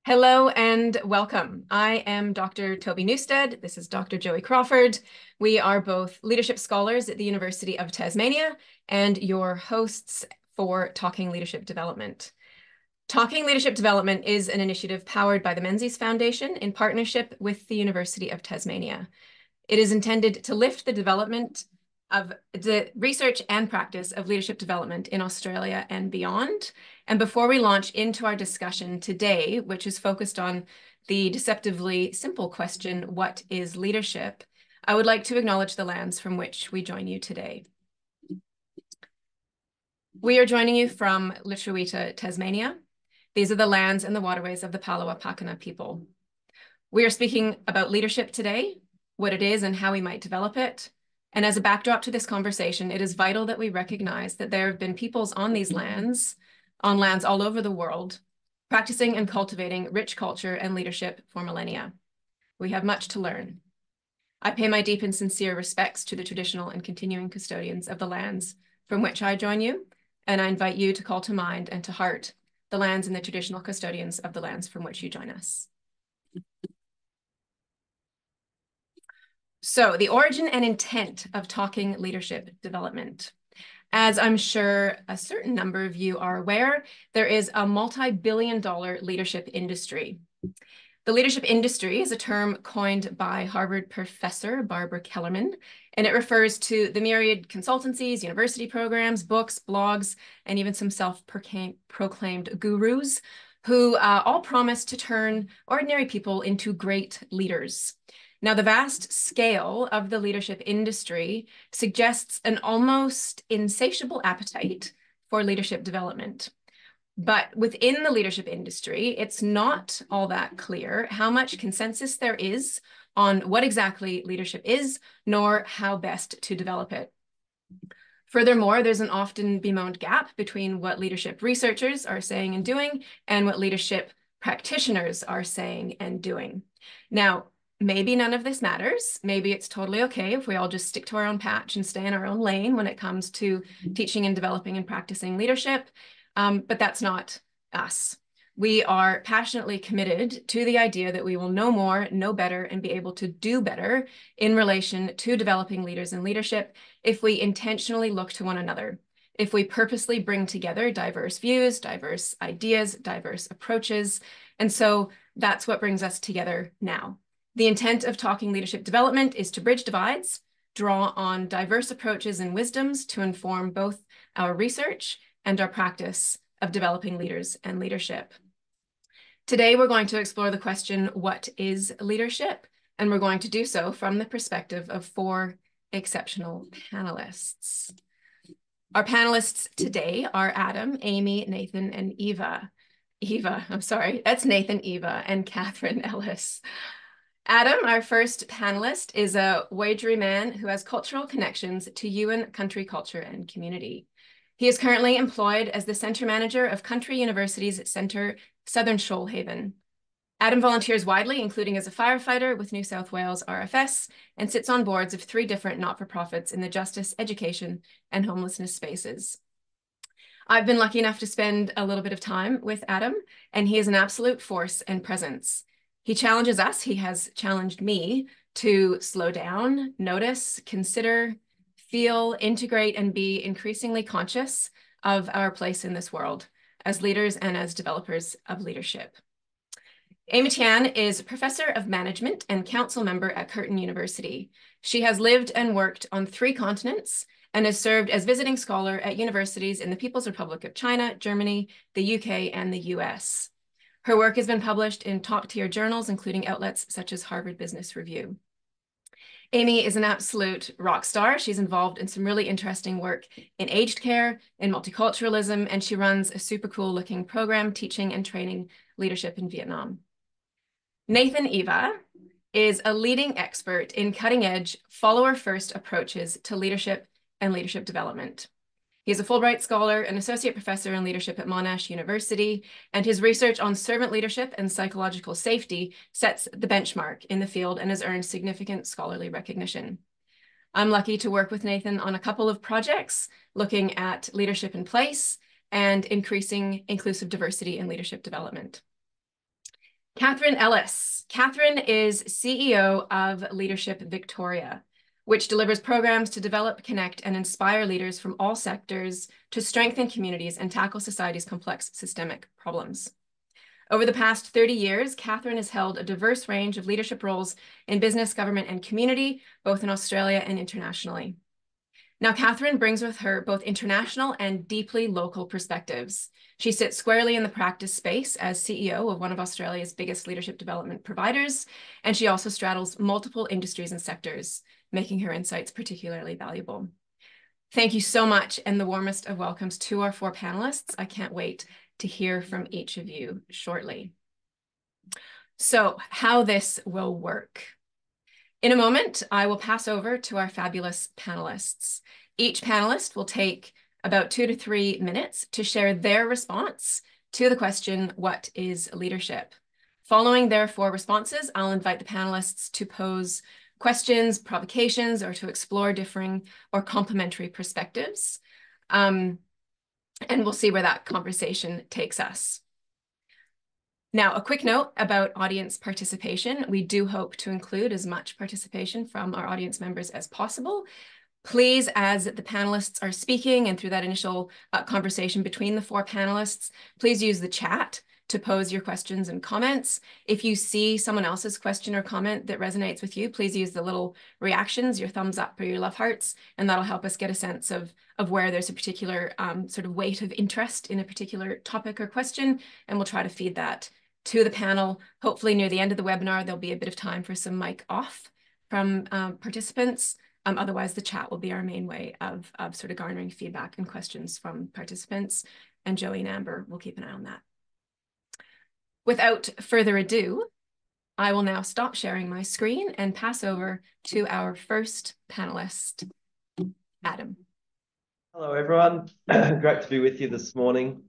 Hello and welcome. I am Dr. Toby Newstead. This is Dr. Joey Crawford. We are both leadership scholars at the University of Tasmania and your hosts for Talking Leadership Development. Talking Leadership Development is an initiative powered by the Menzies Foundation in partnership with the University of Tasmania. It is intended to lift the development of the research and practice of leadership development in Australia and beyond. And before we launch into our discussion today, which is focused on the deceptively simple question, what is leadership? I would like to acknowledge the lands from which we join you today. We are joining you from Litchfield, Tasmania. These are the lands and the waterways of the Palawa Pakana people. We are speaking about leadership today, what it is and how we might develop it. And as a backdrop to this conversation, it is vital that we recognize that there have been peoples on these lands, on lands all over the world, practicing and cultivating rich culture and leadership for millennia. We have much to learn. I pay my deep and sincere respects to the traditional and continuing custodians of the lands from which I join you, and I invite you to call to mind and to heart the lands and the traditional custodians of the lands from which you join us. So the origin and intent of Talking Leadership Development. As I'm sure a certain number of you are aware, there is a multi-billion-dollar leadership industry. The leadership industry is a term coined by Harvard professor Barbara Kellerman, and it refers to the myriad consultancies, university programs, books, blogs, and even some self-proclaimed gurus who all promise to turn ordinary people into great leaders. Now, the vast scale of the leadership industry suggests an almost insatiable appetite for leadership development. But within the leadership industry, it's not all that clear how much consensus there is on what exactly leadership is, nor how best to develop it. Furthermore, there's an often bemoaned gap between what leadership researchers are saying and doing and what leadership practitioners are saying and doing. Now, maybe none of this matters. Maybe it's totally okay if we all just stick to our own patch and stay in our own lane when it comes to teaching and developing and practicing leadership. But that's not us. We are passionately committed to the idea that we will know more, know better, and be able to do better in relation to developing leaders in leadership if we intentionally look to one another, if we purposely bring together diverse views, diverse ideas, diverse approaches. And so that's what brings us together now. The intent of Talking Leadership Development is to bridge divides, draw on diverse approaches and wisdoms to inform both our research and our practice of developing leaders and leadership. Today, we're going to explore the question, what is leadership? And we're going to do so from the perspective of 4 exceptional panelists. Our panelists today are Adam, Amy, Nathan, and Eva. That's Nathan Eva and Katherine Ellis. Adam, our first panelist, is a Wiradjuri man who has cultural connections to Yuin country culture and community. He is currently employed as the Centre Manager of Country University's Centre Southern Shoalhaven. Adam volunteers widely, including as a firefighter with New South Wales RFS, and sits on boards of 3 different not-for-profits in the justice, education, and homelessness spaces. I've been lucky enough to spend a little bit of time with Adam, and he is an absolute force and presence. He challenges us, he has challenged me to slow down, notice, consider, feel, integrate, and be increasingly conscious of our place in this world as leaders and as developers of leadership. Amy Tian is Professor of Management and Council Member at Curtin University. She has lived and worked on 3 continents and has served as visiting scholar at universities in the People's Republic of China, Germany, the UK, and the US. Her work has been published in top-tier journals, including outlets such as Harvard Business Review. Amy is an absolute rock star. She's involved in some really interesting work in aged care, in multiculturalism, and she runs a super cool looking program teaching and training leadership in Vietnam. Nathan Eva is a leading expert in cutting-edge, follower-first approaches to leadership and leadership development. He is a Fulbright Scholar and Associate Professor in Leadership at Monash University, and his research on servant leadership and psychological safety sets the benchmark in the field and has earned significant scholarly recognition. I'm lucky to work with Nathan on a couple of projects looking at leadership in place and increasing inclusive diversity in leadership development. Katherine Ellis. Katherine is CEO of Leadership Victoria, which delivers programs to develop, connect, and inspire leaders from all sectors to strengthen communities and tackle society's complex systemic problems. Over the past 30 years, Katherine has held a diverse range of leadership roles in business, government, and community, both in Australia and internationally. Now, Katherine brings with her both international and deeply local perspectives. She sits squarely in the practice space as CEO of one of Australia's biggest leadership development providers, and she also straddles multiple industries and sectors, making her insights particularly valuable. Thank you so much, and the warmest of welcomes to our 4 panelists. I can't wait to hear from each of you shortly. So, how this will work. In a moment, I will pass over to our fabulous panelists. Each panelist will take about 2 to 3 minutes to share their response to the question, what is leadership? Following their 4 responses, I'll invite the panelists to pose questions, provocations, or to explore differing or complementary perspectives. And we'll see where that conversation takes us. Now, a quick note about audience participation. We do hope to include as much participation from our audience members as possible. Please, as the panelists are speaking and through that initial conversation between the 4 panelists, please use the chat to pose your questions and comments. If you see someone else's question or comment that resonates with you, please use the little reactions, your thumbs up or your love hearts, and that'll help us get a sense of where there's a particular sort of weight of interest in a particular topic or question, and we'll try to feed that to the panel. Hopefully near the end of the webinar, there'll be a bit of time for some mic off from participants. Otherwise, the chat will be our main way of sort of garnering feedback and questions from participants, and Joey and Amber will keep an eye on that. Without further ado, I will now stop sharing my screen and pass over to our first panelist, Adam. Hello, everyone. Great to be with you this morning.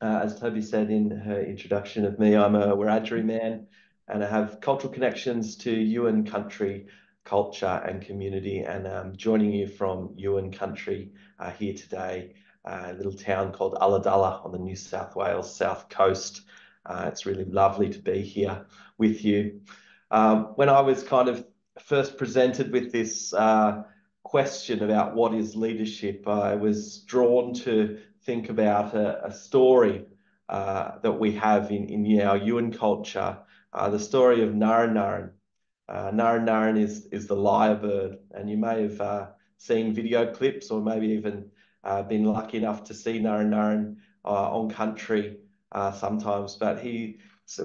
As Toby said in her introduction of me, I'm a Wiradjuri man, and I have cultural connections to Yuin country, culture and community, and I'm joining you from Yuin country here today, a little town called Ulladulla on the New South Wales south coast. It's really lovely to be here with you. When I was kind of first presented with this question about what is leadership, I was drawn to think about a story that we have in our Yuin culture, the story of Naran Naran. Naran Naran is the lyrebird, and you may have seen video clips or maybe even been lucky enough to see Naran Naran on country sometimes, but he's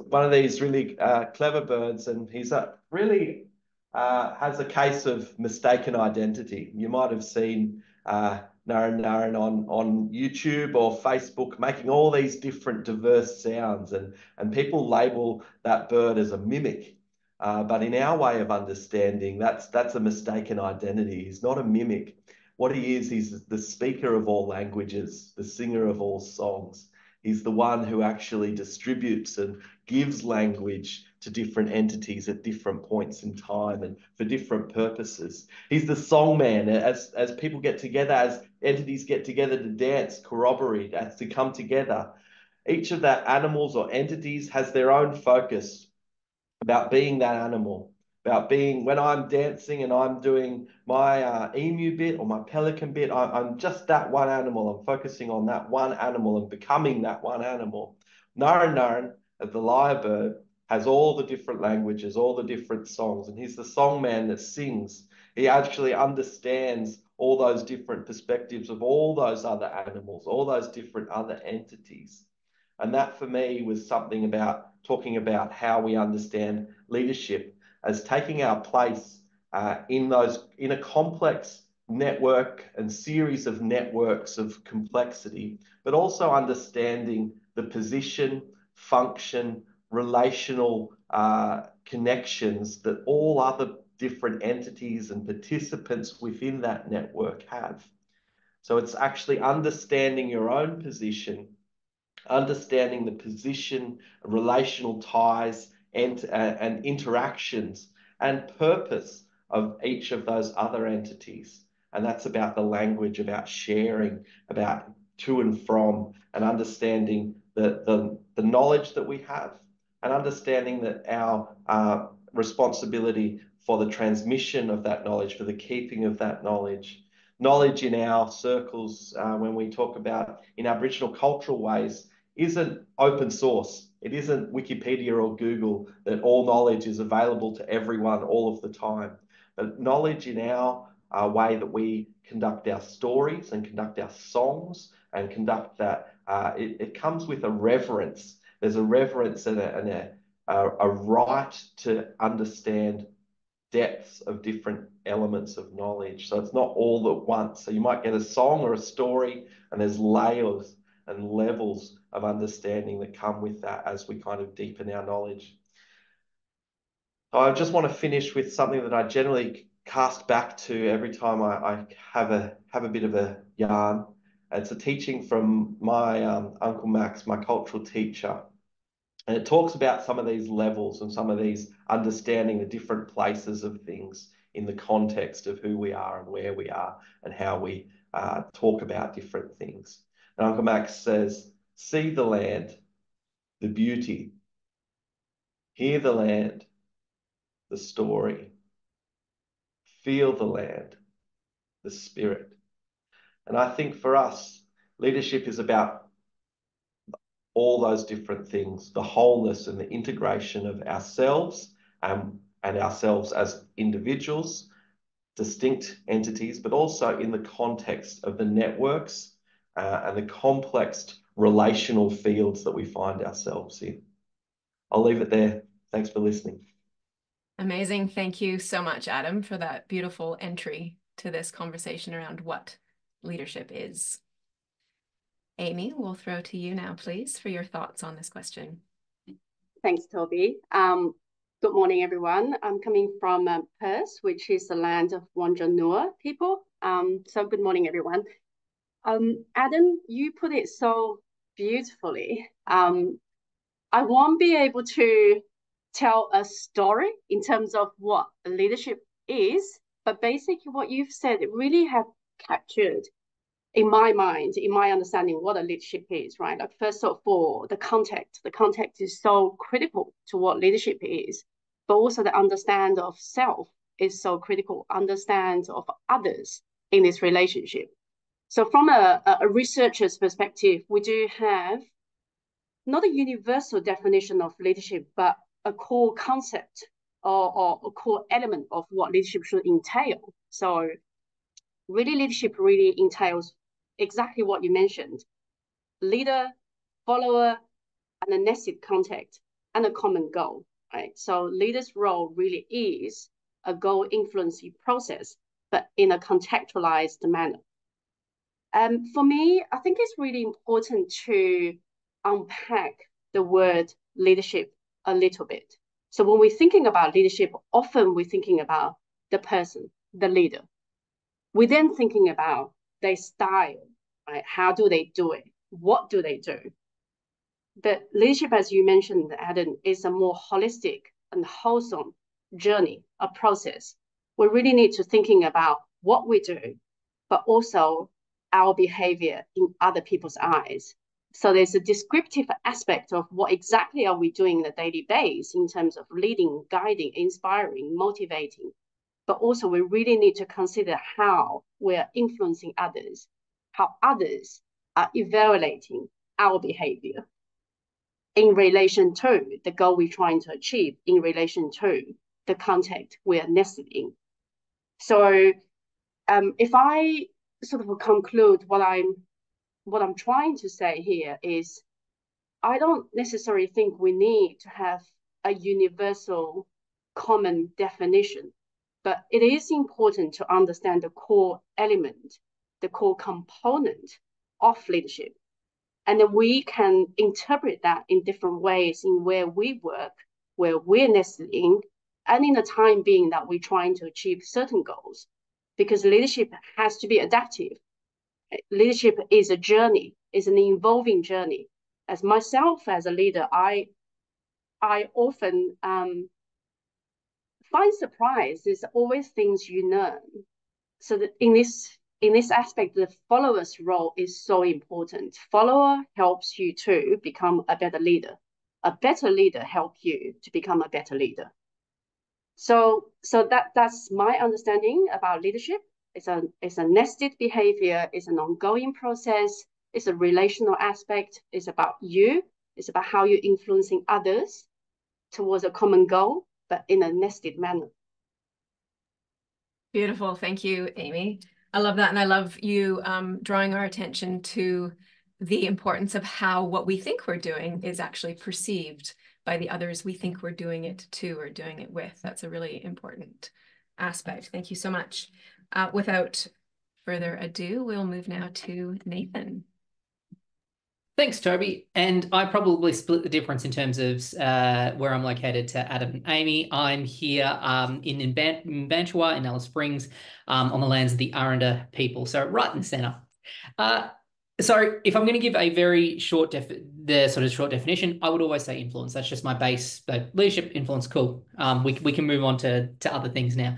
one of these really clever birds, and he's really has a case of mistaken identity. You might have seen Naran Naran on YouTube or Facebook making all these different diverse sounds, and people label that bird as a mimic. But in our way of understanding, that's a mistaken identity. He's not a mimic. What he is, he's the speaker of all languages, the singer of all songs. He's the one who actually distributes and gives language to different entities at different points in time and for different purposes. He's the songman. As people get together, as entities get together to dance, corroborate, as to come together, each of that animals or entities has their own focus about being that animal, about being, when I'm dancing and I'm doing my emu bit or my pelican bit, I'm just that one animal. I'm focusing on that one animal and becoming that one animal. Naran Naran, the lyrebird, has all the different languages, all the different songs, and he's the songman that sings. He actually understands all those different perspectives of all those other animals, all those different other entities. And that for me was something about talking about how we understand leadership as taking our place in a complex network and series of networks of complexity, but also understanding the position, function, relational connections that all other different entities and participants within that network have. So it's actually understanding your own position, understanding the position, relational ties, and interactions and purpose of each of those other entities. And that's about the language, about sharing, about to and from, and understanding the knowledge that we have and understanding that our responsibility for the transmission of that knowledge, for the keeping of that knowledge. Knowledge in our circles, when we talk about in Aboriginal cultural ways, isn't open source. It isn't Wikipedia or Google that all knowledge is available to everyone all of the time. But knowledge in our way that we conduct our stories and conduct our songs and conduct that, it comes with a reverence. There's a reverence and a right to understand depths of different elements of knowledge. So it's not all at once. So you might get a song or a story, and there's layers and levels of understanding that come with that as we kind of deepen our knowledge. I just want to finish with something that I generally cast back to every time I have a bit of a yarn. It's a teaching from my Uncle Max, my cultural teacher. And it talks about some of these levels and some of these understanding the different places of things in the context of who we are and where we are and how we talk about different things. And Uncle Max says, see the land, the beauty, hear the land, the story, feel the land, the spirit. And I think for us, leadership is about all those different things, the wholeness and the integration of ourselves and ourselves as individuals, distinct entities, but also in the context of the networks and the complex relational fields that we find ourselves in. I'll leave it there. Thanks for listening. Amazing. Thank you so much, Adam, for that beautiful entry to this conversation around what leadership is. Amy, we'll throw to you now, please, for your thoughts on this question. Thanks, Toby. Good morning, everyone. I'm coming from Perth, which is the land of Wandjanua people. So good morning, everyone. Adam, you put it so beautifully. I won't be able to tell a story in terms of what leadership is, but basically what you've said, it really have captured in my mind, in my understanding, what a leadership is, right? Like, first of all, the context is so critical to what leadership is, but also the understand of self is so critical, understand of others in this relationship. So from a researcher's perspective, we do have not a universal definition of leadership, but a core concept or a core element of what leadership should entail. So really, leadership really entails exactly what you mentioned: leader, follower, and a nested context and a common goal, right? So leader's role really is a goal influencing process, but in a contextualized manner. For me, I think it's really important to unpack the word leadership a little bit. So when we're thinking about leadership, often we're thinking about the person, the leader. We're then thinking about their style, right? How do they do it? What do they do? But leadership, as you mentioned, Adam, is a more holistic and wholesome journey, a process. We really need to thinking about what we do, but also our behavior in other people's eyes. So there's a descriptive aspect of what exactly are we doing on a daily basis in terms of leading, guiding, inspiring, motivating. But also we really need to consider how we're influencing others, how others are evaluating our behavior in relation to the goal we're trying to achieve, in relation to the context we're nested in. So if I sort of conclude what I'm trying to say here is, I don't necessarily think we need to have a universal common definition, but it is important to understand the core element, the core component of leadership. And then we can interpret that in different ways in where we work, where we're nested in, and in the time being that we're trying to achieve certain goals. Because leadership has to be adaptive. Leadership is a journey, is an evolving journey. As myself, as a leader, I often find surprise. There's always things you learn. So that in this aspect, the follower's role is so important. Follower helps you to become a better leader. a better leader help you to become a better leader. So that's my understanding about leadership. It's a nested behavior. It's an ongoing process. It's a relational aspect. It's about you. It's about how you're influencing others towards a common goal, but in a nested manner. Beautiful. Thank you, Amy. I love that. And I love you drawing our attention to the importance of how what we think we're doing is actually perceived by the others we think we're doing it to or doing it with. That's a really important aspect. Thank you so much. Without further ado, we'll move now to Nathan. Thanks, Toby. And I probably split the difference in terms of where I'm located to Adam and Amy. I'm here in Banchua in Alice Springs on the lands of the Aranda people, so right in the centre. So if I'm going to give a very short definition, I would always say influence. That's just my base. But leadership, influence, cool. We can move on to other things now.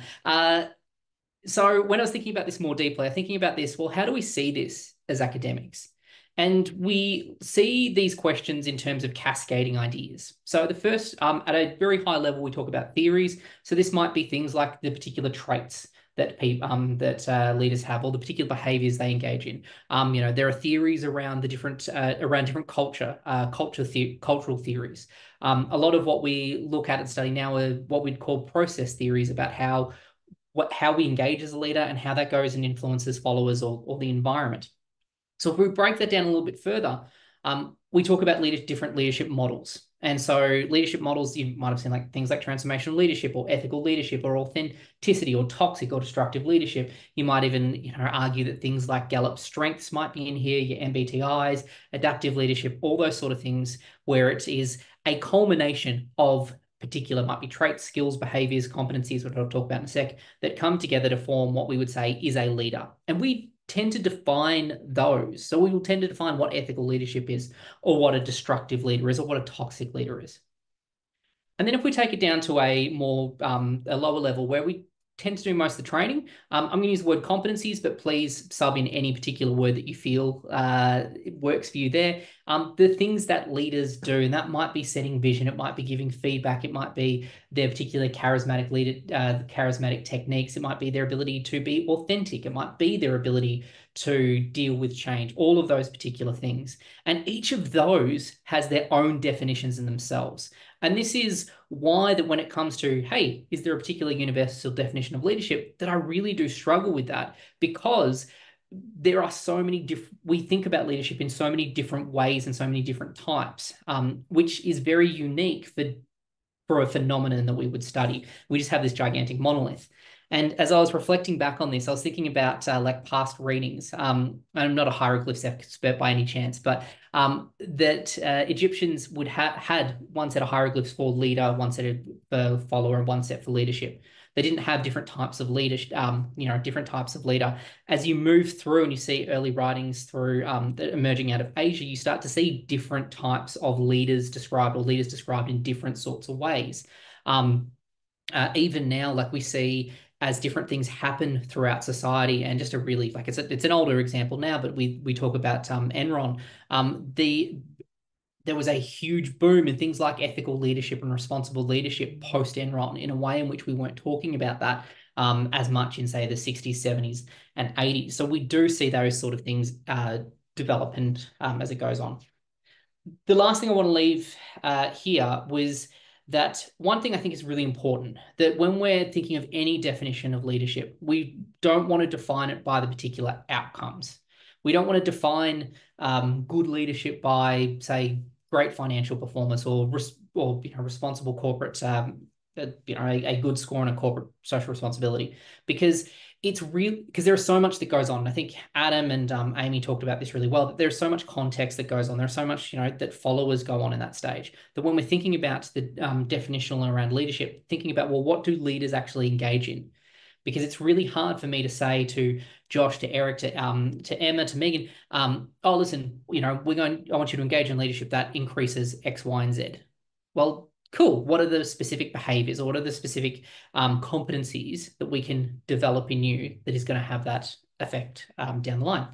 So when I was thinking about this more deeply, I'm thinking about this, well, how do we see this as academics? And we see these questions in terms of cascading ideas. So the first, at a very high level, we talk about theories. So this might be things like the particular traits that leaders have, or the particular behaviours they engage in. There are theories around the different cultural theories. A lot of what we look at and study now are what we'd call process theories about how we engage as a leader and how that goes and influences followers or the environment. So if we break that down a little bit further, we talk about different leadership models. And so leadership models, you might have seen things like transformational leadership or ethical leadership or authenticity or toxic or destructive leadership. You might even argue that things like Gallup's strengths might be in here, your MBTIs, adaptive leadership, all those sort of things where it is a culmination of particular, might be traits, skills, behaviors, competencies, which I'll talk about in a sec, that come together to form what we would say is a leader. And we tend to define those. So we will tend to define what ethical leadership is, or what a destructive leader is, or what a toxic leader is. And then if we take it down to a more a lower level where we tend to do most of the training, I'm going to use the word competencies, but please sub in any particular word that you feel works for you there. The things that leaders do, and that might be setting vision, it might be giving feedback, it might be their particular charismatic techniques, it might be their ability to be authentic, it might be their ability to deal with change, all of those particular things. And each of those has their own definitions in themselves. And this is why that when it comes to, hey, is there a particular universal definition of leadership, that I really do struggle with that, because there are so many we think about leadership in so many different ways and so many different types, which is very unique for a phenomenon that we would study. We just have this gigantic monolith. And as I was reflecting back on this, I was thinking about past readings. I'm not a hieroglyphs expert by any chance, but that Egyptians would had one set of hieroglyphs for leader, one set for follower, and one set for leadership. They didn't have different types of leadership, different types of leader. As you move through and you see early writings through emerging out of Asia, you start to see different types of leaders described, or leaders described in different sorts of ways. Even now, we see as different things happen throughout society, and just a really, it's an older example now, but we talk about Enron. There was a huge boom in things like ethical leadership and responsible leadership post-Enron, in a way in which we weren't talking about that as much in, say, the 60s, 70s, and 80s. So we do see those sort of things develop and as it goes on. The last thing I want to leave here was that one thing I think is really important, that when we're thinking of any definition of leadership, we don't want to define it by the particular outcomes. We don't want to define good leadership by, say, great financial performance or responsible corporate, a good score on a corporate social responsibility, because there's so much that goes on. I think Adam and Amy talked about this really well, that there's so much context that goes on. There's so much, that followers go on in that stage, that when we're thinking about the definitional around leadership, thinking about, well, what do leaders actually engage in? Because it's really hard for me to say to Josh, to Eric, to Emma, to Megan, oh, listen, I want you to engage in leadership that increases X, Y, and Z. Well, cool. What are the specific behaviors, or what are the specific competencies that we can develop in you that is going to have that effect down the line?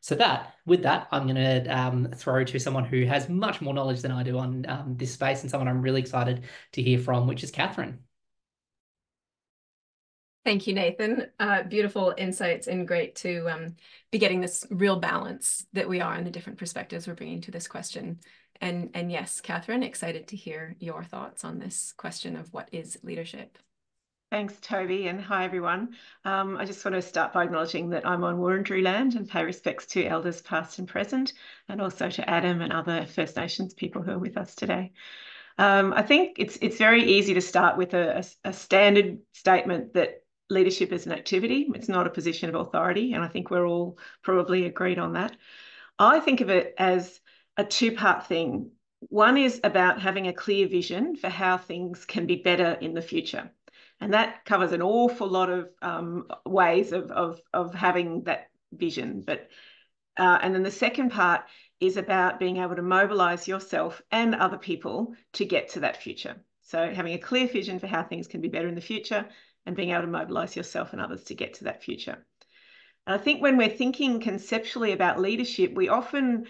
With that, I'm going to throw to someone who has much more knowledge than I do on this space, and someone I'm really excited to hear from, which is Katherine. Thank you, Nathan. Beautiful insights, and great to be getting this real balance that we are and the different perspectives we're bringing to this question. And yes, Katherine, excited to hear your thoughts on this question of what is leadership. Thanks, Toby, and hi, everyone. I just want to start by acknowledging that I'm on Wurundjeri land and pay respects to elders past and present, and also to Adam and other First Nations people who are with us today. I think it's very easy to start with a standard statement that leadership is an activity. It's not a position of authority, and I think we're all probably agreed on that. I think of it as a two-part thing. One is about having a clear vision for how things can be better in the future. And that covers an awful lot of ways of having that vision. And then the second part is about being able to mobilise yourself and other people to get to that future. So having a clear vision for how things can be better in the future and being able to mobilise yourself and others to get to that future. And I think when we're thinking conceptually about leadership, we often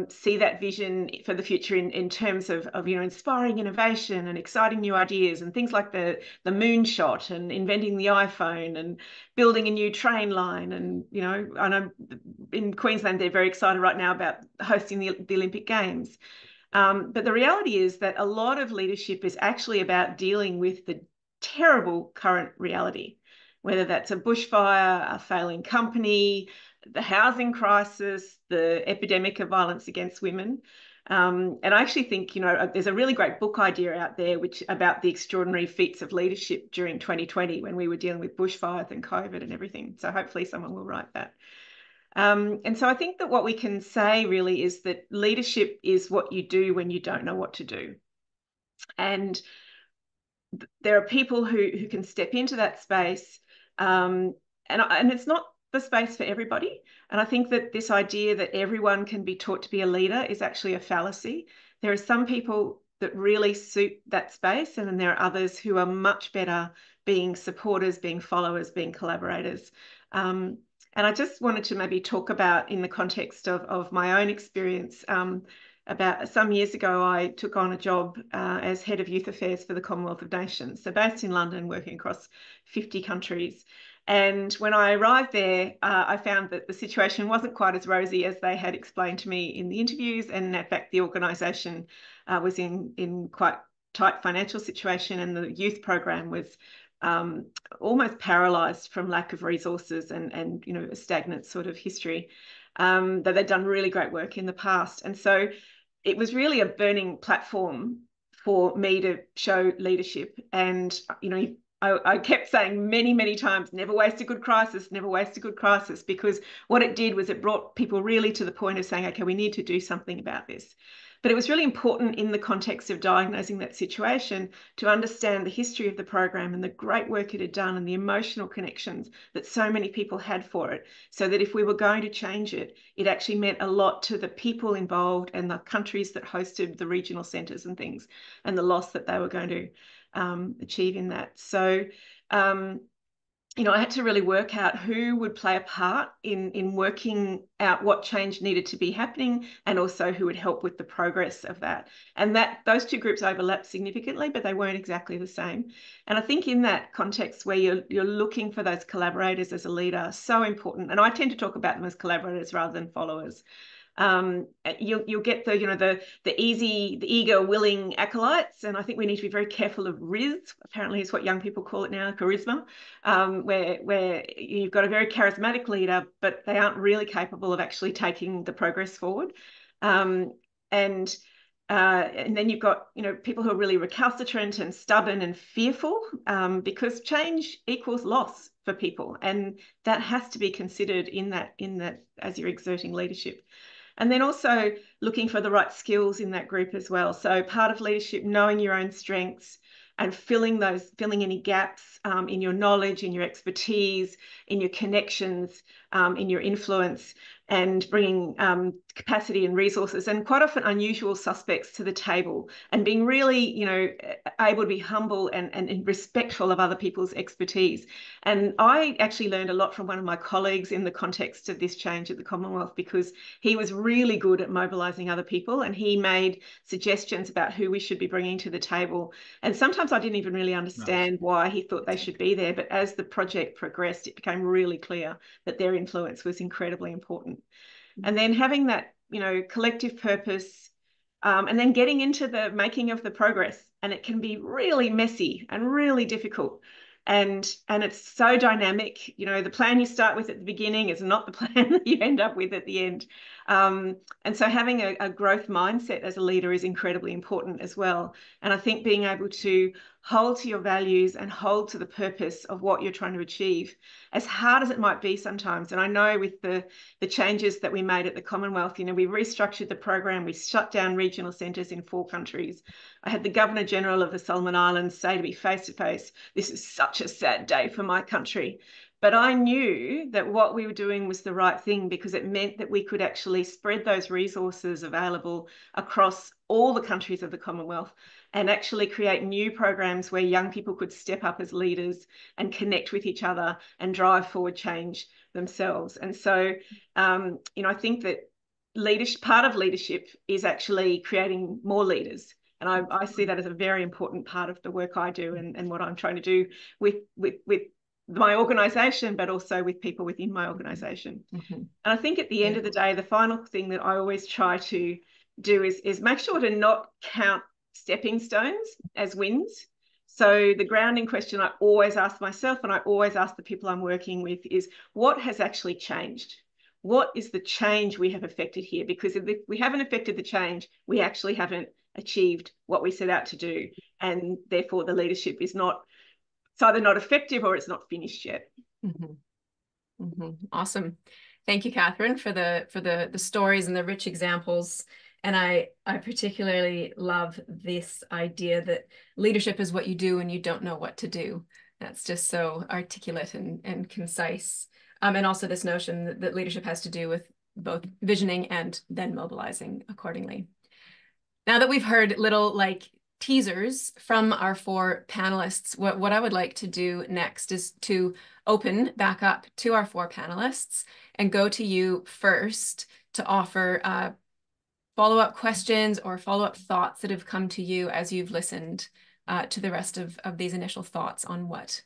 see that vision for the future in terms of inspiring innovation and exciting new ideas and things like the moonshot and inventing the iPhone and building a new train line. And I know in Queensland they're very excited right now about hosting the Olympic Games. But the reality is that a lot of leadership is actually about dealing with the terrible current reality, whether that's a bushfire, a failing company, the housing crisis, the epidemic of violence against women. And I actually think, there's a really great book idea out there about the extraordinary feats of leadership during 2020 when we were dealing with bushfires and COVID and everything. So hopefully someone will write that. And so I think that what we can say really is that leadership is what you do when you don't know what to do. And there are people who can step into that space, and it's not the space for everybody. And I think that this idea that everyone can be taught to be a leader is actually a fallacy. There are some people that really suit that space, and then there are others who are much better being supporters, being followers, being collaborators. And I just wanted to maybe talk about, in the context of my own experience, about some years ago, I took on a job as head of youth affairs for the Commonwealth of Nations. So based in London, working across 50 countries. And when I arrived there, I found that the situation wasn't quite as rosy as they had explained to me in the interviews. And in fact, the organisation was in quite tight financial situation, and the youth program was almost paralysed from lack of resources and a stagnant sort of history. That they'd done really great work in the past. And so it was really a burning platform for me to show leadership. And, I kept saying many, many times, never waste a good crisis, never waste a good crisis, because what it did was it brought people really to the point of saying, okay, we need to do something about this. But it was really important in the context of diagnosing that situation to understand the history of the program and the great work it had done and the emotional connections that so many people had for it, so that if we were going to change it, it actually meant a lot to the people involved and the countries that hosted the regional centres and things, and the loss that they were going to achieve in that. So I had to really work out who would play a part in working out what change needed to be happening, and also who would help with the progress of that. And those two groups overlapped significantly, but they weren't exactly the same. And I think in that context where you're looking for those collaborators as a leader, so important. And I tend to talk about them as collaborators rather than followers. You'll get the eager, willing acolytes, and I think we need to be very careful of Riz. Apparently, is what young people call it now, charisma, where you've got a very charismatic leader, but they aren't really capable of actually taking the progress forward. And then you've got people who are really recalcitrant and stubborn and fearful, because change equals loss for people, and that has to be considered in that as you're exerting leadership. And then also looking for the right skills in that group as well. So part of leadership, knowing your own strengths and filling any gaps in your knowledge, in your expertise, in your connections, in your influence, and bringing capacity and resources and quite often unusual suspects to the table, and being really, you know, able to be humble and respectful of other people's expertise. And I actually learned a lot from one of my colleagues in the context of this change at the Commonwealth, because he was really good at mobilising other people, and he made suggestions about who we should be bringing to the table. And sometimes I didn't even really understand why he thought they should be there. But as the project progressed, it became really clear that their influence was incredibly important. And then having that, you know, collective purpose, and then getting into the making of the progress. And it can be really messy and really difficult. And it's so dynamic. You know, the plan you start with at the beginning is not the plan that you end up with at the end. And so having a growth mindset as a leader is incredibly important as well. And I think being able to hold to your values and hold to the purpose of what you're trying to achieve, as hard as it might be sometimes. And I know with the changes that we made at the Commonwealth, you know, we restructured the program, we shut down regional centres in 4 countries. I had the Governor General of the Solomon Islands say to me face to face, "This is such a sad day for my country." But I knew that what we were doing was the right thing, because it meant that we could actually spread those resources available across all the countries of the Commonwealth and actually create new programs where young people could step up as leaders and connect with each other and drive forward change themselves. And so, you know, I think that part of leadership is actually creating more leaders. And I see that as a very important part of the work I do and what I'm trying to do with my organisation, but also with people within my organisation. And I think at the end of the day, the final thing that I always try to do is make sure to not count stepping stones as wins. So the grounding question I always ask myself, and I always ask the people I'm working with, is what has actually changed? What is the change we have affected here? Because if we haven't affected the change, we actually haven't achieved what we set out to do. And therefore the leadership is not, it's either not effective or it's not finished yet. Awesome. Thank you, Katherine, for the stories and the rich examples. And I particularly love this idea that leadership is what you do when you don't know what to do. That's just so articulate and concise. And also this notion that leadership has to do with both visioning and then mobilizing accordingly. Now that we've heard little teasers from our 4 panelists, what I would like to do next is to open back up to our 4 panelists and go to you first to offer follow-up questions or follow-up thoughts that have come to you as you've listened to the rest of these initial thoughts on what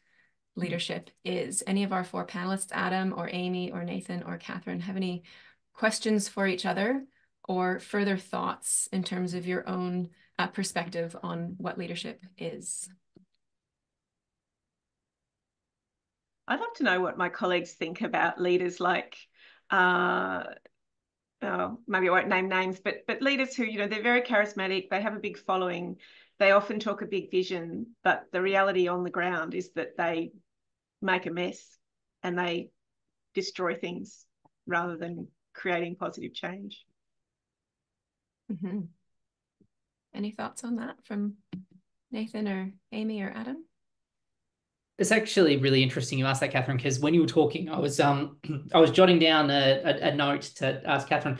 leadership is. Any of our 4 panelists, Adam or Amy or Nathan or Katherine, have any questions for each other or further thoughts in terms of your own perspective on what leadership is? I'd love to know what my colleagues think about leaders like, maybe I won't name names, but leaders who, you know, they're very charismatic, they have a big following, they often talk a big vision, but the reality on the ground is that they make a mess and they destroy things rather than creating positive change. Any thoughts on that from Nathan or Amy or Adam? It's actually really interesting you asked that, Katherine, because when you were talking, I was jotting down a note to ask Katherine.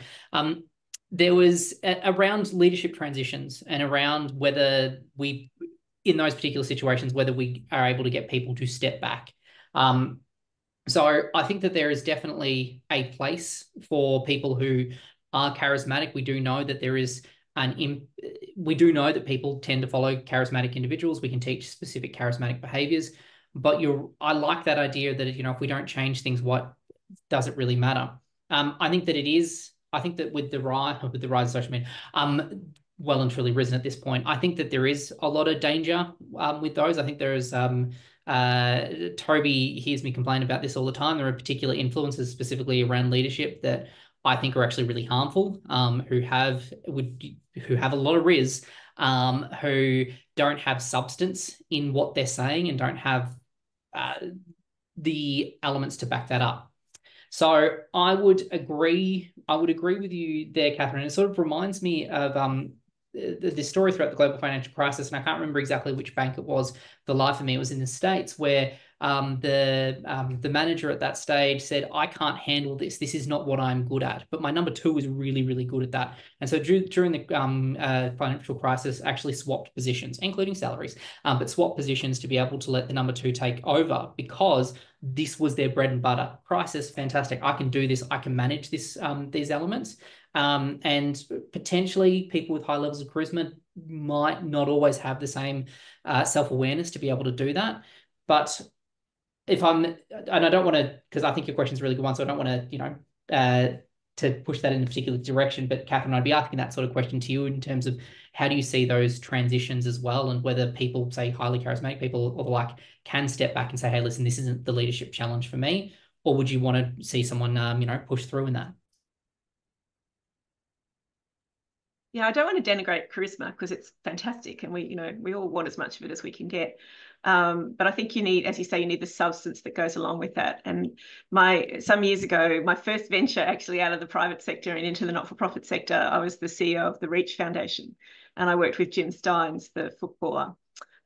There was around leadership transitions and around whether we, in those particular situations, whether we are able to get people to step back. So I think that there is definitely a place for people who are charismatic. We do know that there is we do know that people tend to follow charismatic individuals. We can teach specific charismatic behaviors, but I like that idea that, you know, if we don't change things, what does it really matter? I think that with the rise of social media, well and truly risen at this point, I think that there is a lot of danger with those. I think there is Toby hears me complain about this all the time. There are particular influences specifically around leadership that I think are actually really harmful, who have a lot of riz, who don't have substance in what they're saying and don't have the elements to back that up. So I would agree with you there, Katherine. It sort of reminds me of the story throughout the global financial crisis, and I can't remember exactly which bank it was. The life of me, it was in the States, where The manager at that stage said, I can't handle this. This is not what I'm good at. But my number two was really, really good at that. And so during the financial crisis, actually swapped positions, including salaries, but swapped positions to be able to let the number two take over, because this was their bread and butter. Crisis, fantastic. I can do this. I can manage this, these elements. And potentially people with high levels of charisma might not always have the same self-awareness to be able to do that. But if I'm, and I don't want to, because I think your question is a really good one, so I don't want to, you know, to push that in a particular direction, but Katherine, I'd be asking that sort of question to you in terms of how do you see those transitions as well, and whether people, say highly charismatic people or the like, can step back and say, hey, listen, this isn't the leadership challenge for me, or would you want to see someone, you know, push through in that? Yeah, I don't want to denigrate charisma, because it's fantastic, and we all want as much of it as we can get. But I think you need, as you say, you need the substance that goes along with that. And some years ago, my first venture actually out of the private sector and into the not-for-profit sector, I was the CEO of the Reach Foundation, and I worked with Jim Steins, the footballer.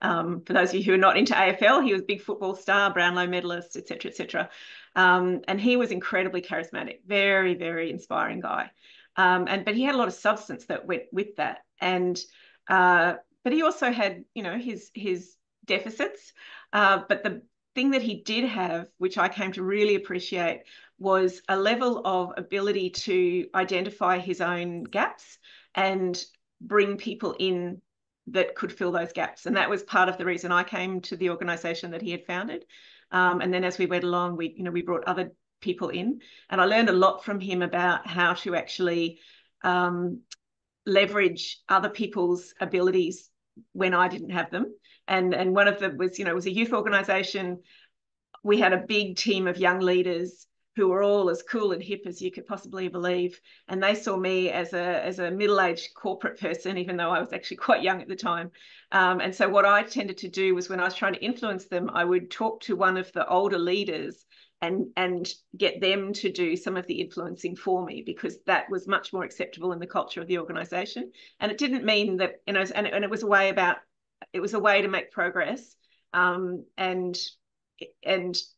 For those of you who are not into AFL, he was a big football star, Brownlow medalist, et cetera, et cetera. And he was incredibly charismatic, very, very inspiring guy. But he had a lot of substance that went with that. And but he also had, you know, his deficits. But the thing that he did have, which I came to really appreciate, was a level of ability to identify his own gaps and bring people in that could fill those gaps. And that was part of the reason I came to the organisation that he had founded. And then as we went along, we brought other people in, and I learned a lot from him about how to actually leverage other people's abilities when I didn't have them. And one of them was, it was a youth organisation. We had a big team of young leaders who were all as cool and hip as you could possibly believe. And they saw me as a middle-aged corporate person, even though I was actually quite young at the time. And so what I tended to do was, when I was trying to influence them, I would talk to one of the older leaders and get them to do some of the influencing for me, because that was much more acceptable in the culture of the organisation. And it didn't mean that, and it was a way to make progress, and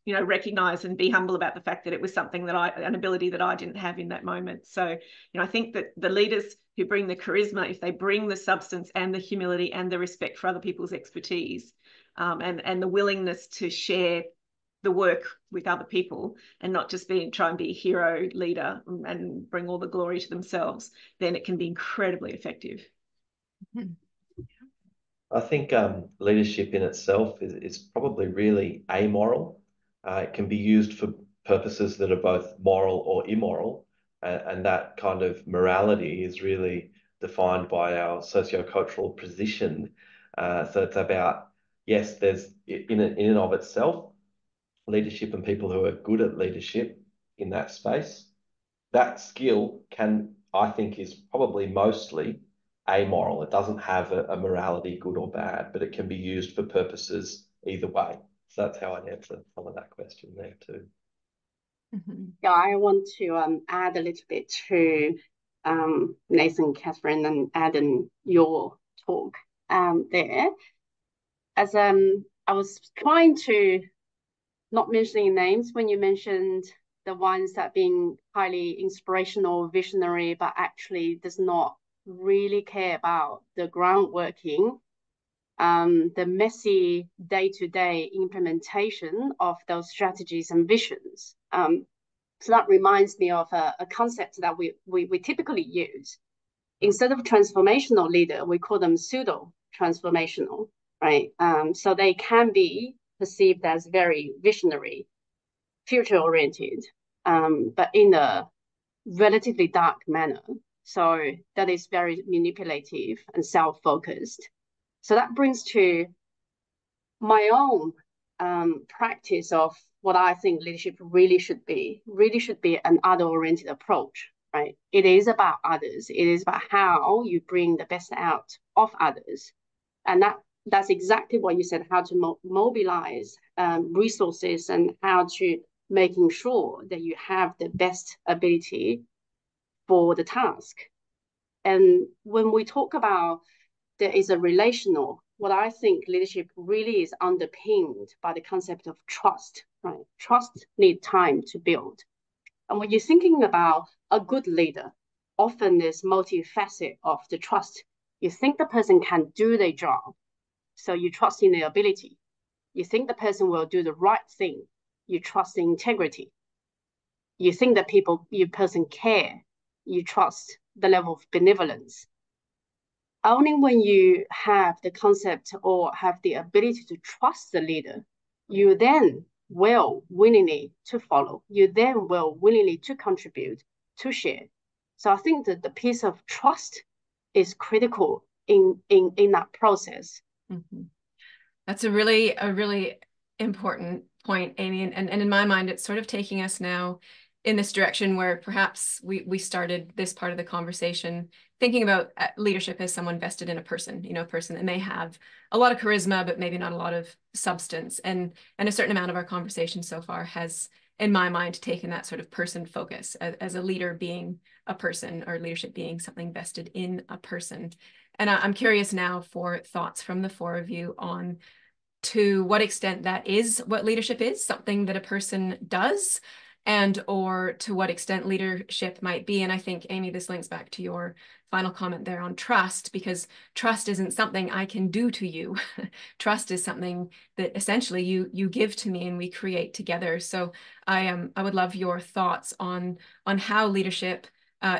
recognize and be humble about the fact that it was something an ability that I didn't have in that moment. So, I think that the leaders who bring the charisma, if they bring the substance and the humility and the respect for other people's expertise, and the willingness to share the work with other people and not just try and be a hero leader and bring all the glory to themselves, then it can be incredibly effective. I think leadership in itself is probably really amoral. It can be used for purposes that are both moral or immoral, and that kind of morality is really defined by our sociocultural position. So it's about, yes, there's in and of itself, leadership and people who are good at leadership in that space. That skill I think, is probably mostly amoral. It doesn't have a morality, good or bad, but it can be used for purposes either way. So that's how I'd answer some of that question there too. Yeah, I want to add a little bit to Nathan, Katherine, and Adam, your talk there. As I was trying to not mentioning names when you mentioned the ones that being highly inspirational, visionary, but actually does not really care about the groundworking, the messy day-to-day implementation of those strategies and visions. So that reminds me of a concept that we typically use. Instead of transformational leader, we call them pseudo-transformational, right? So they can be perceived as very visionary, future-oriented, but in a relatively dark manner. So that is very manipulative and self-focused. So that brings to my own practice of what I think leadership really should be an other-oriented approach, right? It is about others. It is about how you bring the best out of others. And that's exactly what you said, how to mobilize resources and how to making sure that you have the best ability for the task. And when we talk about there is a relational what I think leadership really is underpinned by the concept of trust, right? Trust needs time to build. And when you're thinking about a good leader, often there's multifaceted of the trust. You think the person can do their job, so you trust in their ability. You think the person will do the right thing, you trust in integrity. You think that your person care, you trust the level of benevolence. Only when you have the concept or have the ability to trust the leader, you then will willingly to follow. You then will willingly to contribute, to share. So I think that the piece of trust is critical in that process. Mm-hmm. That's a really important point, Amy. And in my mind, it's sort of taking us now in this direction where perhaps we started this part of the conversation thinking about leadership as someone vested in a person, a person that may have a lot of charisma, but maybe not a lot of substance. And a certain amount of our conversation so far has, in my mind, taken that sort of person focus as a leader being a person, or leadership being something vested in a person. And I'm curious now for thoughts from the four of you on to what extent that is what leadership is, something that a person does, and or to what extent leadership might be. And I think, Amy, this links back to your final comment there on trust, because trust isn't something I can do to you. Trust is something that essentially you give to me and we create together. So I would love your thoughts on how leadership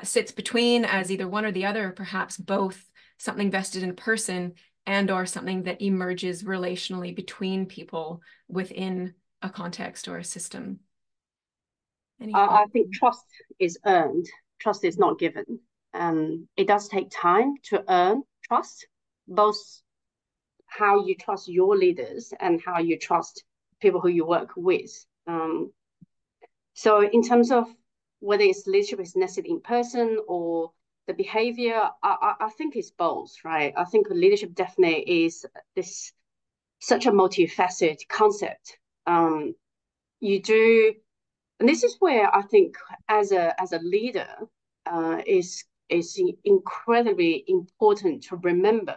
sits between as either one or the other, or perhaps both, something vested in a person and or something that emerges relationally between people within a context or a system. I think trust is earned. Trust is not given. It does take time to earn trust, both how you trust your leaders and how you trust people who you work with. So in terms of whether it's leadership is nested in person or the behavior, I think it's both, right? I think leadership definitely is such a multifaceted concept. You do. And this is where I think as a leader is incredibly important to remember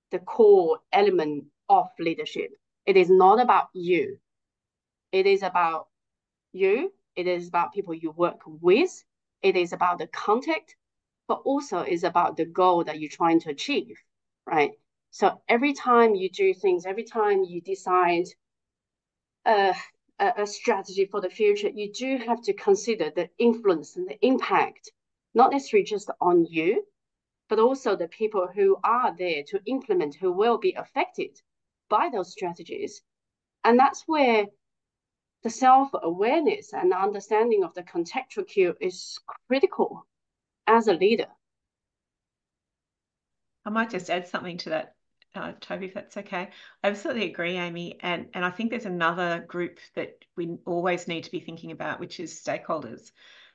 the core element of leadership. It is not about you. It is about you. It is about people you work with. It is about the context, but also is about the goal that you're trying to achieve, right? So every time you do things, every time you decide a strategy for the future, you do have to consider the influence and the impact, not necessarily just on you, but also the people who are there to implement, who will be affected by those strategies. And that's where the self-awareness and understanding of the contextual cue is critical as a leader. I might just add something to that, Toby, if that's okay. I absolutely agree, Amy. And I think there's another group that we always need to be thinking about, which is stakeholders.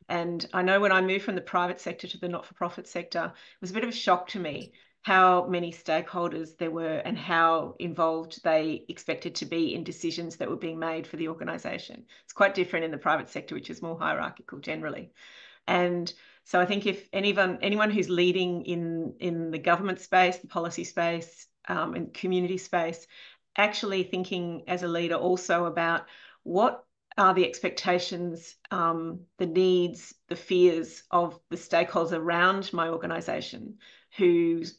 And I know when I moved from the private sector to the not-for-profit sector, it was a bit of a shock to me how many stakeholders there were and how involved they expected to be in decisions that were being made for the organisation. It's quite different in the private sector, which is more hierarchical generally. And so I think if anyone who's leading in the government space, the policy space, and community space, actually thinking as a leader also about what are the expectations, the needs, the fears of the stakeholders around my organisation whose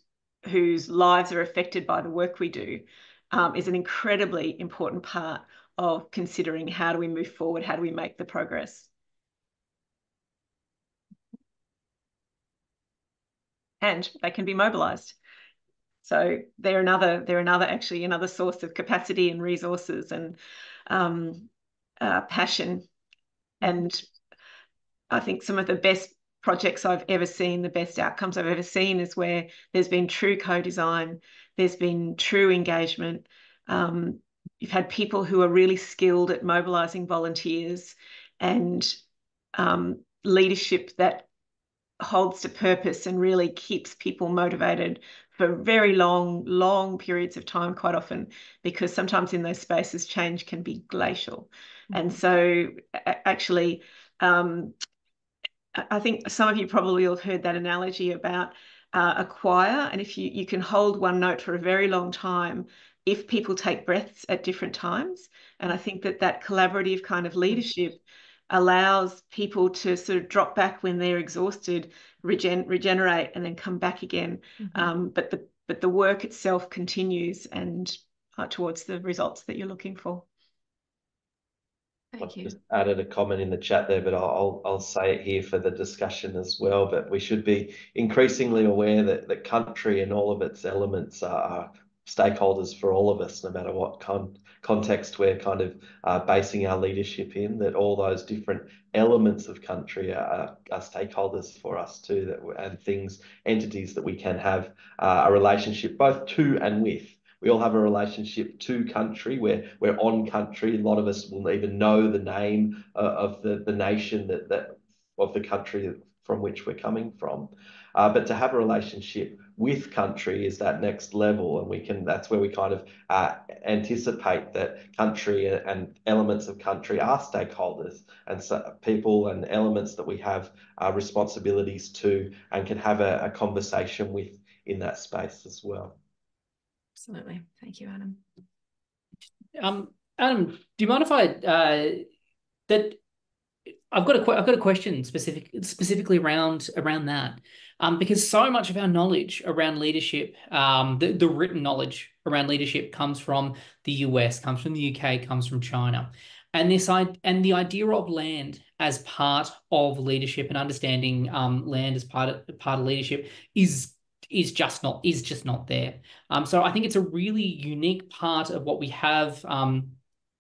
lives are affected by the work we do, is an incredibly important part of considering how do we move forward, how do we make the progress. And they can be mobilised. So they're another source of capacity and resources and passion. And I think some of the best projects I've ever seen, the best outcomes I've ever seen, is where there's been true co-design, there's been true engagement. You've had people who are really skilled at mobilising volunteers and leadership that holds to purpose and really keeps people motivated for very long periods of time, quite often, because sometimes in those spaces change can be glacial. And so actually I think some of you probably have heard that analogy about acquire. And if you can hold one note for a very long time, if people take breaths at different times. And I think that collaborative kind of leadership allows people to sort of drop back when they're exhausted, regenerate, and then come back again. But the work itself continues and towards the results that you're looking for. Thank you. Just added a comment in the chat there, but I'll say it here for the discussion as well. But we should be increasingly aware that the country and all of its elements are stakeholders for all of us, no matter what context we're kind of basing our leadership in, that all those different elements of country are stakeholders for us too, and entities that we can have a relationship both to and with. We all have a relationship to country. We're on country. A lot of us will even know the name of the nation of the country from which we're coming from. But to have a relationship with country is that next level, and that's where we kind of anticipate that country and elements of country are stakeholders, and so people and elements that we have responsibilities to and can have a conversation with in that space as well. Absolutely. Thank you, Adam. Adam, do you mind if I've got a question specifically around that, because so much of our knowledge around leadership, the written knowledge around leadership comes from the US, comes from the UK, comes from China, and the idea of land as part of leadership and understanding land as part of leadership is just not there. So I think it's a really unique part of what we have from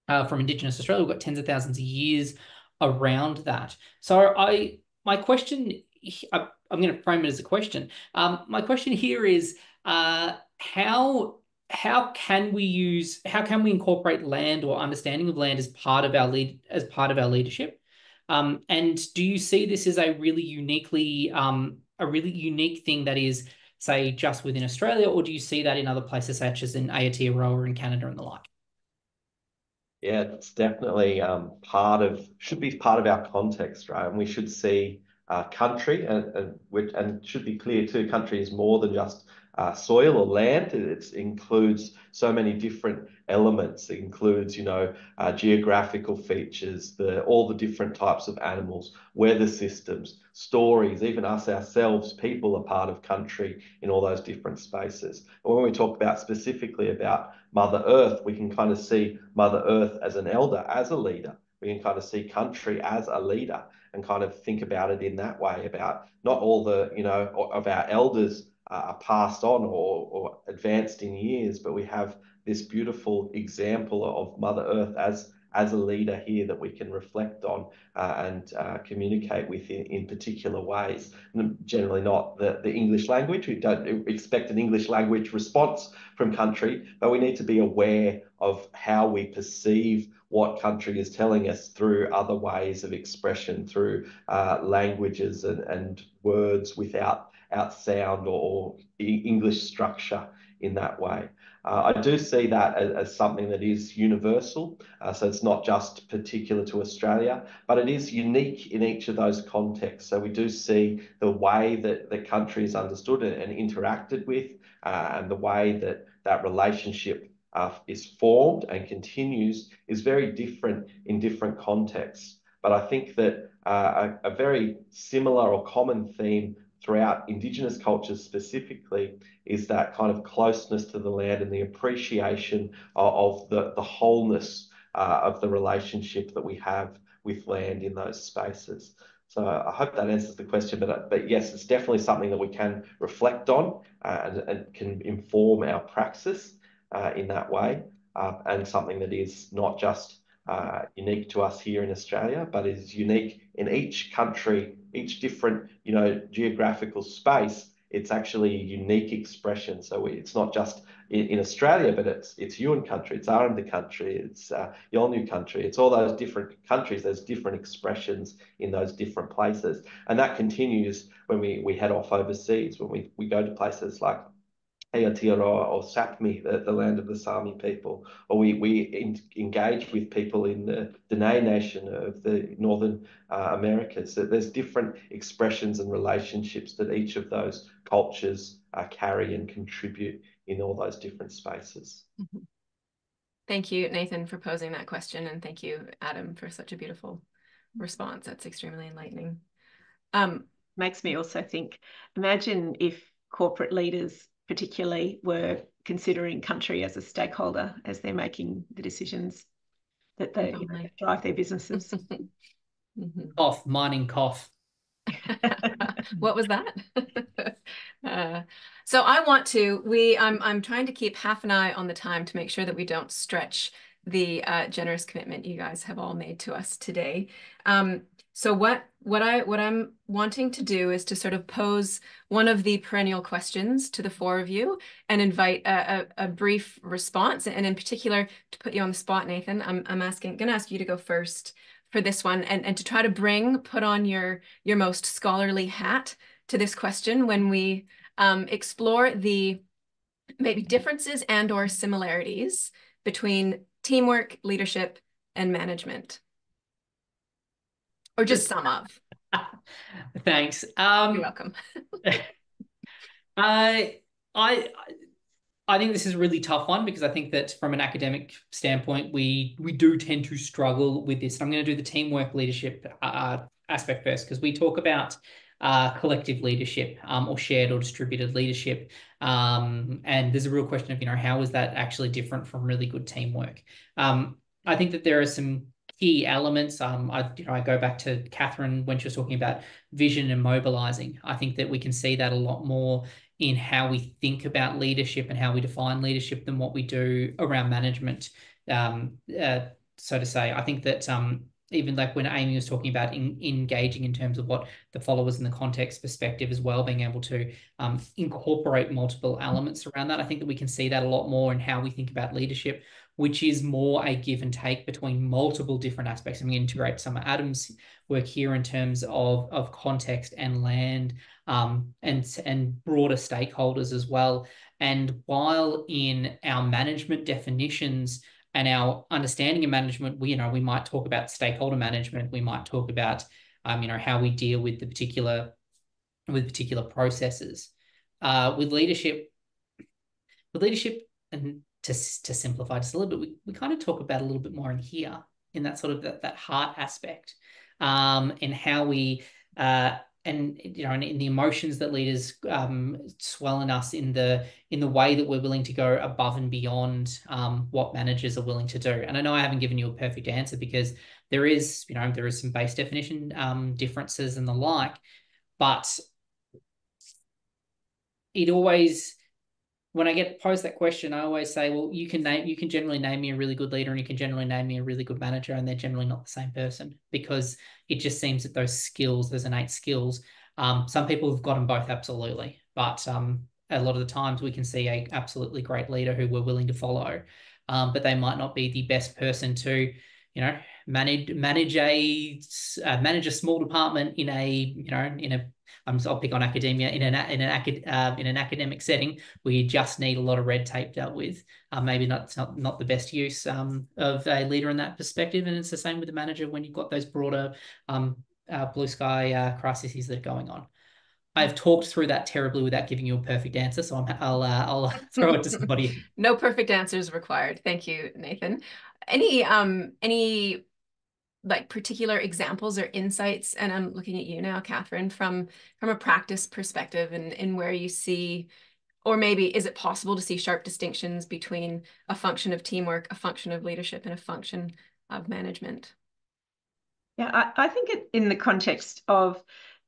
Indigenous Australia. We've got tens of thousands of years around that. So my question, I'm going to frame it as a question. My question here is how can we incorporate land or understanding of land as part of our leadership? And do you see this as a really unique thing that is, say, just within Australia, or do you see that in other places such as in Aotearoa in Canada and the like? Yeah, it's definitely should be part of our context, right? And we should see country, and should be clear too, country is more than just soil or land. It includes so many different elements. It includes, geographical features, all the different types of animals, weather systems, stories, even us ourselves, people are part of country in all those different spaces. And when we talk about specifically about Mother Earth, we can kind of see Mother Earth as an elder, as a leader. We can kind of see country as a leader and kind of think about it in that way, about not all the, of our elders are passed on or advanced in years, but we have this beautiful example of Mother Earth as a leader here that we can reflect on and communicate with in particular ways. Generally not the English language. We don't expect an English language response from country, but we need to be aware of how we perceive what country is telling us through other ways of expression, through languages and words without sound or English structure in that way. I do see that as something that is universal. So it's not just particular to Australia, but it is unique in each of those contexts. So we do see the way that the country is understood and interacted with, and the way that relationship is formed and continues is very different in different contexts. But I think that a very similar or common theme throughout Indigenous cultures specifically is that kind of closeness to the land and the appreciation of the wholeness of the relationship that we have with land in those spaces. So I hope that answers the question, but yes, it's definitely something that we can reflect on and can inform our praxis in that way, and something that is not just unique to us here in Australia, but is unique in each country, each different, geographical space. It's actually a unique expression. So it's not just in Australia, but it's Yuin country, it's Aranda country, it's Yolngu country. It's all those different countries. There's different expressions in those different places, and that continues when we head off overseas. When we go to places like Aotearoa or Sapmi, the land of the Sami people, or we engage with people in the Dene Nation of the Northern Americas. So there's different expressions and relationships that each of those cultures carry and contribute in all those different spaces. Mm-hmm. Thank you, Nathan, for posing that question, and thank you, Adam, for such a beautiful response. That's extremely enlightening. Makes me also think, imagine if corporate leaders particularly were considering country as a stakeholder as they're making the decisions that they drive their businesses. Mm-hmm. Cough, mining cough. What was that? So I want to, I'm trying to keep half an eye on the time to make sure that we don't stretch the generous commitment you guys have all made to us today. So what I'm wanting to do is to sort of pose one of the perennial questions to the four of you and invite a brief response. And in particular, to put you on the spot, Nathan, I'm going to ask you to go first for this one, and to try to put on your most scholarly hat to this question when we explore the maybe differences and or similarities between teamwork, leadership, and management. Or just some of. Thanks. You're welcome. I think this is a really tough one, because I think that from an academic standpoint, we do tend to struggle with this. And I'm going to do the teamwork leadership aspect first, because we talk about collective leadership or shared or distributed leadership. And there's a real question of, how is that actually different from really good teamwork? I think that there are some key elements. I go back to Katherine when she was talking about vision and mobilizing. I think that we can see that a lot more in how we think about leadership and how we define leadership than what we do around management. So to say, I think that even like when Amy was talking about engaging in terms of what the followers in the context perspective as well, being able to incorporate multiple elements around that, I think that we can see that a lot more in how we think about leadership, which is more a give and take between multiple different aspects. And we integrate some of Adam's work here in terms of context and land and broader stakeholders as well. And while in our management definitions and our understanding of management, we might talk about stakeholder management, we might talk about how we deal with particular processes. With leadership, and to simplify just a little bit, we kind of talk about a little bit more in here, in that sort of that heart aspect, and how we and in the emotions that leaders swell in us, in the way that we're willing to go above and beyond what managers are willing to do. And I know I haven't given you a perfect answer, because there is some base definition differences and the like, but it always, when I get posed that question, I always say, well, you can generally name me a really good leader and you can generally name me a really good manager, and they're generally not the same person, because it just seems that those innate skills, some people have got them both, absolutely, but a lot of the times we can see a absolutely great leader who we're willing to follow, but they might not be the best person to manage a small department in a I'll pick on academia, in an academic setting where you just need a lot of red tape dealt with. Maybe not the best use of a leader in that perspective. And it's the same with the manager when you've got those broader blue sky crises that are going on. I've talked through that terribly without giving you a perfect answer, so I'll throw it to somebody. No perfect answers required. Thank you, Nathan. Any like particular examples or insights, and I'm looking at you now, Katherine, from a practice perspective, and where you see, or maybe is it possible to see sharp distinctions between a function of teamwork, a function of leadership, and a function of management? Yeah, I think in the context of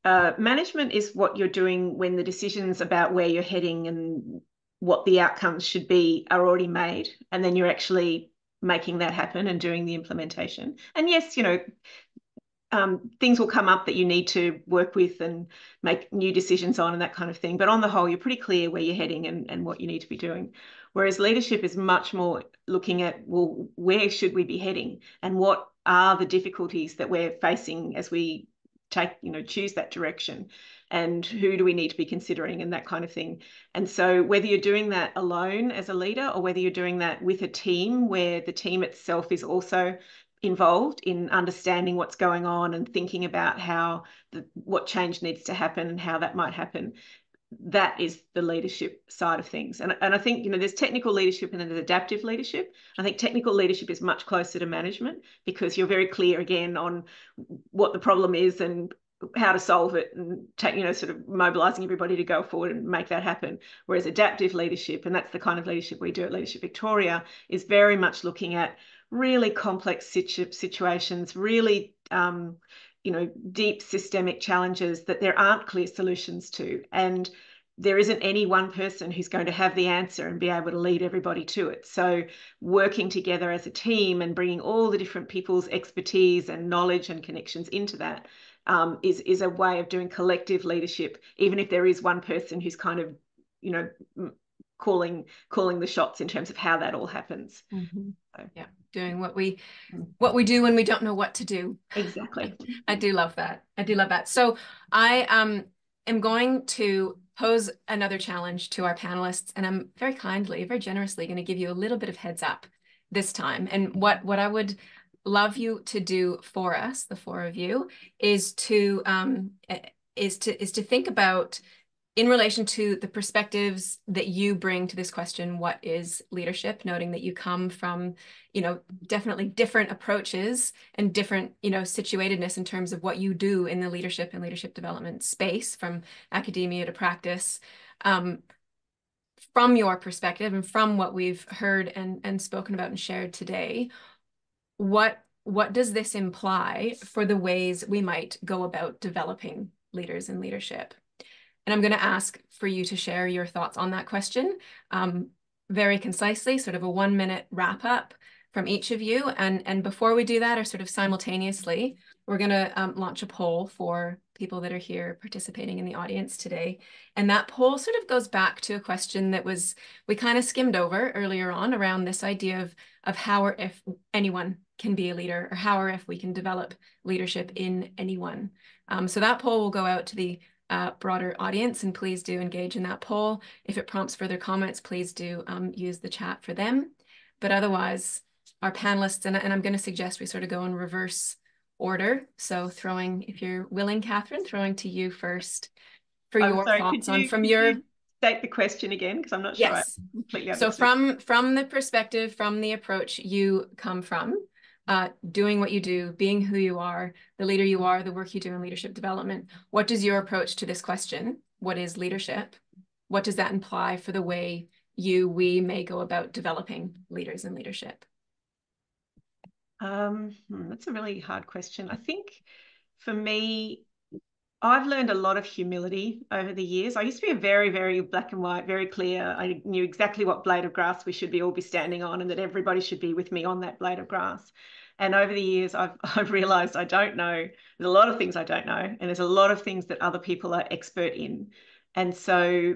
management is what you're doing when the decisions about where you're heading and what the outcomes should be are already made, and then you're actually making that happen and doing the implementation. And yes, things will come up that you need to work with and make new decisions on and that kind of thing. But on the whole, you're pretty clear where you're heading and what you need to be doing. Whereas leadership is much more looking at, well, where should we be heading and what are the difficulties that we're facing as we choose that direction, and who do we need to be considering, and that kind of thing. And so whether you're doing that alone as a leader, or whether you're doing that with a team where the team itself is also involved in understanding what's going on and thinking about what change needs to happen and how that might happen, that is the leadership side of things. And I think, there's technical leadership and then there's adaptive leadership. I think technical leadership is much closer to management, because you're very clear again on what the problem is and how to solve it, and sort of mobilizing everybody to go forward and make that happen. Whereas adaptive leadership, and that's the kind of leadership we do at Leadership Victoria, is very much looking at really complex situations, really deep systemic challenges that there aren't clear solutions to, and there isn't any one person who's going to have the answer and be able to lead everybody to it. So working together as a team and bringing all the different people's expertise and knowledge and connections into that is a way of doing collective leadership, even if there is one person who's kind of calling the shots in terms of how that all happens. Mm-hmm. So, yeah, doing what we do when we don't know what to do. Exactly. I do love that. I do love that. So I am going to pose another challenge to our panelists, and I'm very kindly, very generously going to give you a little bit of heads up this time. And what I would love you to do for us, the four of you, is to think about, in relation to the perspectives that you bring to this question, what is leadership? Noting that you come from, definitely different approaches and different, situatedness in terms of what you do in the leadership and leadership development space, from academia to practice. From your perspective and from what we've heard and spoken about and shared today, what does this imply for the ways we might go about developing leaders in leadership? And I'm going to ask for you to share your thoughts on that question very concisely, sort of a 1-minute wrap up from each of you. And before we do that, or sort of simultaneously, we're going to launch a poll for people that are here participating in the audience today. And that poll sort of goes back to a question that we kind of skimmed over earlier on, around this idea of how or if anyone can be a leader, or how or if we can develop leadership in anyone. So that poll will go out to the broader audience, and please do engage in that poll. If it prompts further comments, please do use the chat for them. But otherwise, our panelists, and I'm going to suggest we sort of go in reverse order. So if you're willing, Katherine, throwing to you first for your thoughts on from your... State the question again, because I'm not sure I completely understood. So from the perspective, from the approach you come from, doing what you do, being who you are, the leader you are, the work you do in leadership development, what does your approach to this question, what is leadership? What does that imply for the way we may go about developing leaders in leadership? That's a really hard question. I think for me, I've learned a lot of humility over the years. I used to be a very, very black and white, very clear. I knew exactly what blade of grass we should all be standing on, and that everybody should be with me on that blade of grass. And over the years, I've realized I don't know. There's a lot of things I don't know, and there's a lot of things that other people are expert in. And so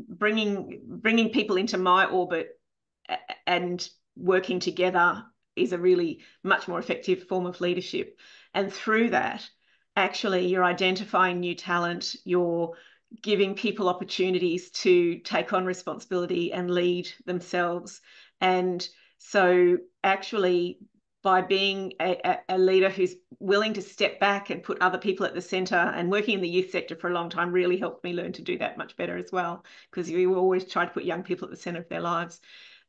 bringing people into my orbit and working together is a really much more effective form of leadership. And through that, actually, you're identifying new talent, you're giving people opportunities to take on responsibility and lead themselves. And so actually, by being a leader who's willing to step back and put other people at the centre, and working in the youth sector for a long time really helped me learn to do that much better as well, because we always try to put young people at the centre of their lives.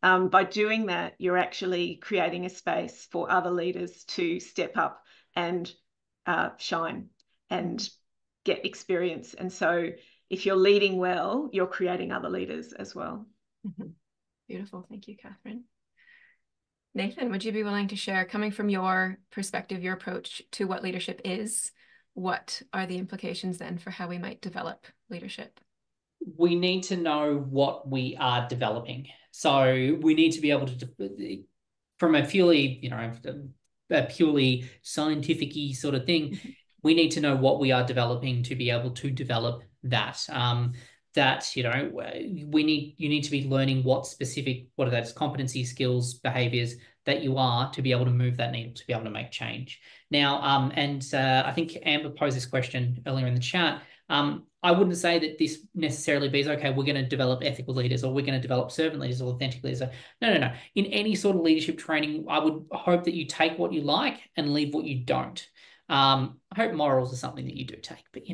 By doing that, you're actually creating a space for other leaders to step up and shine and get experience. And so if you're leading well, you're creating other leaders as well. Mm-hmm. Beautiful. Thank you, Katherine. Nathan, would you be willing to share, coming from your perspective, your approach to what leadership is, what are the implications then for how we might develop leadership? We need to know what we are developing. So we need to be able to, from a purely, a purely scientific-y sort of thing, we need to know what we are developing to be able to develop that. You need to be learning what are those competency, skills, behaviors that you are to be able to move that needle, to be able to make change. Now, I think Amber posed this question earlier in the chat. I wouldn't say that this necessarily be, okay, we're going to develop ethical leaders, or we're going to develop servant leaders or authentic leaders. No. In any sort of leadership training, I would hope that you take what you like and leave what you don't. I hope morals are something that you do take, but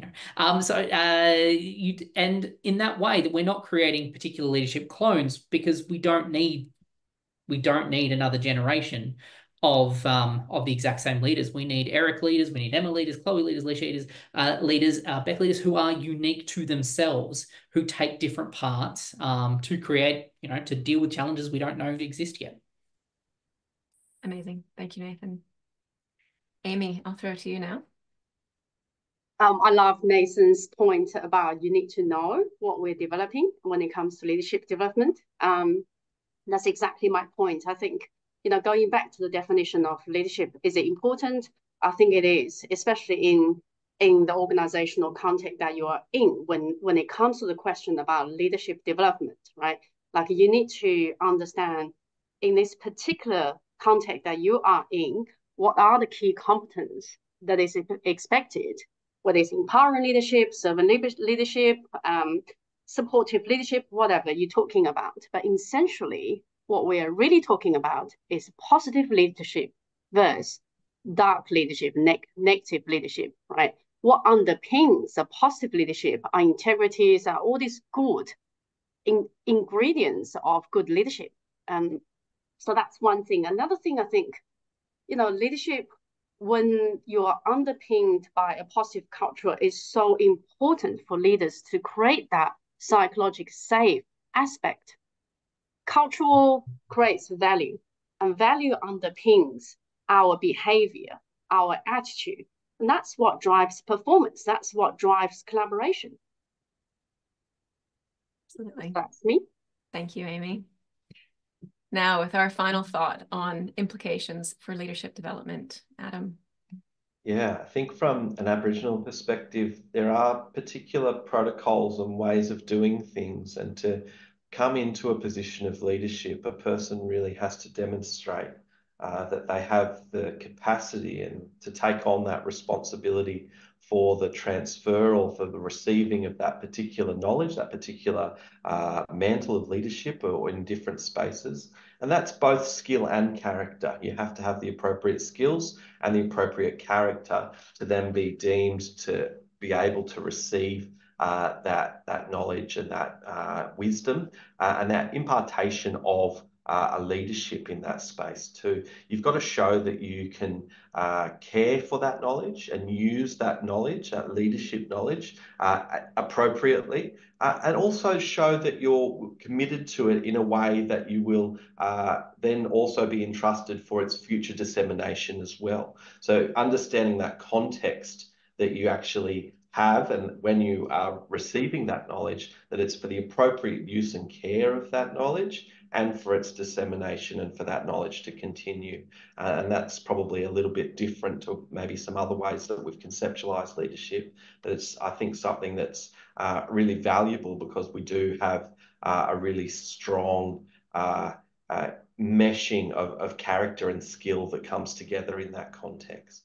and in that way that we're not creating particular leadership clones, because we don't need another generation of the exact same leaders. We need Eric leaders, we need Emma leaders, Chloe leaders, Leisha leaders, Beck leaders, who are unique to themselves, who take different parts to create, to deal with challenges we don't know exist yet. Amazing. Thank you, Nathan. Amy, I'll throw it to you now. I love Nathan's point about you need to know what we're developing when it comes to leadership development. That's exactly my point. I think, going back to the definition of leadership, is it important? I think it is, especially in the organizational context that you are in when it comes to the question about leadership development, right? Like, you need to understand in this particular context that you are in, what are the key competences that is expected, whether it's empowering leadership, servant leadership, supportive leadership, whatever you're talking about. But essentially, what we are really talking about is positive leadership versus dark leadership, negative leadership, right? What underpins a positive leadership are integrities, are all these good ingredients of good leadership. So that's one thing. Another thing, I think, leadership, when you are underpinned by a positive culture, is so important for leaders to create that psychologically safe aspect. Cultural creates value, and value underpins our behavior, our attitude, and that's what drives performance. That's what drives collaboration. Absolutely. That's me. Thank you, Amy. Now, with our final thought on implications for leadership development, Adam. Yeah, I think from an Aboriginal perspective, there are particular protocols and ways of doing things, and to come into a position of leadership, a person really has to demonstrate that they have the capacity and to take on that responsibility for the transfer or for the receiving of that particular knowledge, that particular mantle of leadership, or in different spaces. And that's both skill and character. You have to have the appropriate skills and the appropriate character to then be deemed to be able to receive that knowledge and that wisdom and that impartation of a leadership in that space too. You've got to show that you can care for that knowledge and use that knowledge, that leadership knowledge, appropriately, and also show that you're committed to it in a way that you will then also be entrusted for its future dissemination as well. So understanding that context that you actually have, and when you are receiving that knowledge, that it's for the appropriate use and care of that knowledge, and for its dissemination, and for that knowledge to continue. And that's probably a little bit different to maybe some other ways that we've conceptualized leadership. But it's, I think, something that's really valuable, because we do have a really strong meshing of character and skill that comes together in that context.